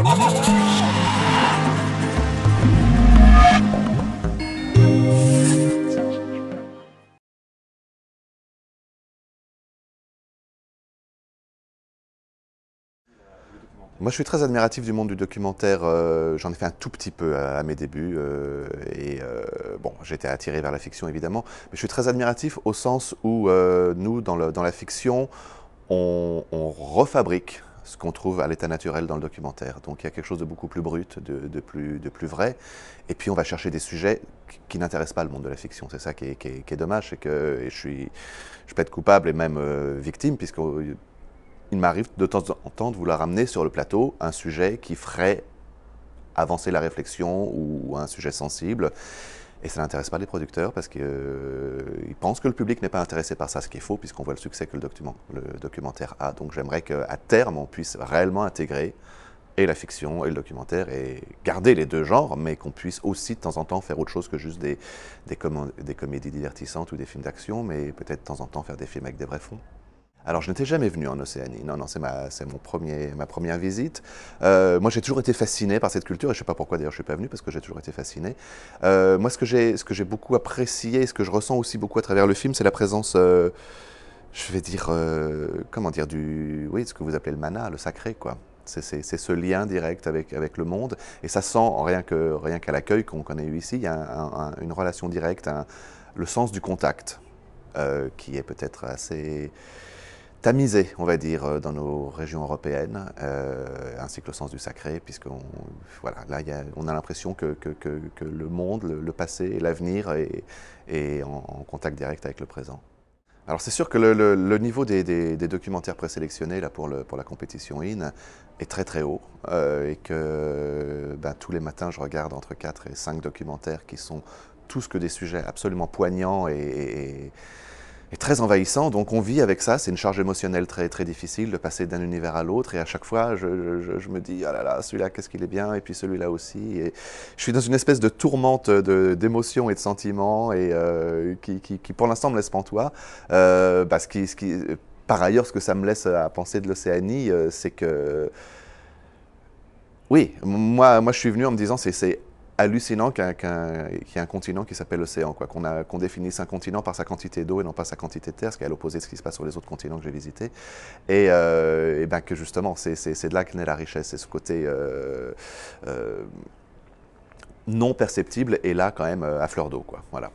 Moi, je suis très admiratif du monde du documentaire. J'en ai fait un tout petit peu à mes débuts. Bon, j'étais attiré vers la fiction, évidemment. Mais je suis très admiratif au sens où nous, dans la fiction, on refabrique ce qu'on trouve à l'état naturel dans le documentaire. Donc, il y a quelque chose de beaucoup plus brut, de plus vrai. Et puis, on va chercher des sujets qui n'intéressent pas le monde de la fiction. C'est ça qui est dommage. Et je peux être coupable et même victime, puisque il m'arrive de temps en temps de vouloir amener sur le plateau un sujet qui ferait avancer la réflexion ou un sujet sensible. Et ça n'intéresse pas les producteurs parce qu'ils pensent que le public n'est pas intéressé par ça, ce qui est faux puisqu'on voit le succès que le documentaire a. Donc j'aimerais qu'à terme, on puisse réellement intégrer et la fiction et le documentaire et garder les deux genres, mais qu'on puisse aussi de temps en temps faire autre chose que juste des comédies divertissantes ou des films d'action, mais peut-être de temps en temps faire des films avec des vrais fonds. Alors, je n'étais jamais venu en Océanie. Non, non, c'est ma première visite. Moi, j'ai toujours été fasciné par cette culture, et je ne sais pas pourquoi d'ailleurs je ne suis pas venu, parce que j'ai toujours été fasciné. Moi, ce que j'ai beaucoup apprécié, ce que je ressens aussi beaucoup à travers le film, c'est la présence, je vais dire, comment dire, oui, ce que vous appelez le mana, le sacré, quoi. C'est ce lien direct avec le monde, et ça sent, rien qu'à l'accueil qu'on a eu ici, il y a une relation directe, le sens du contact, qui est peut-être assez tamisé, on va dire, dans nos régions européennes, ainsi que le sens du sacré, puisqu'on voilà, là, on a l'impression que le monde, le passé et l'avenir est en contact direct avec le présent. Alors c'est sûr que le niveau des documentaires présélectionnés là, pour la compétition IN est très très haut, et que tous les matins je regarde entre 4 et 5 documentaires qui sont tous que des sujets absolument poignants et très envahissant, donc on vit avec ça, c'est une charge émotionnelle très, très difficile de passer d'un univers à l'autre, et à chaque fois je me dis, ah là là, celui-là, qu'est-ce qu'il est bien, et puis celui-là aussi, et je suis dans une espèce de tourmente d'émotions et de sentiments, et qui pour l'instant me laisse pantois. Par ailleurs, ce que ça me laisse à penser de l'Océanie, c'est que, oui, moi je suis venu en me disant, c'est hallucinant qu'il y ait un continent qui s'appelle l'océan, qu'on définisse un continent par sa quantité d'eau et non pas sa quantité de terre, ce qui est à l'opposé de ce qui se passe sur les autres continents que j'ai visités, et que justement c'est de là que naît la richesse, c'est ce côté non perceptible et là quand même à fleur d'eau, quoi. Voilà.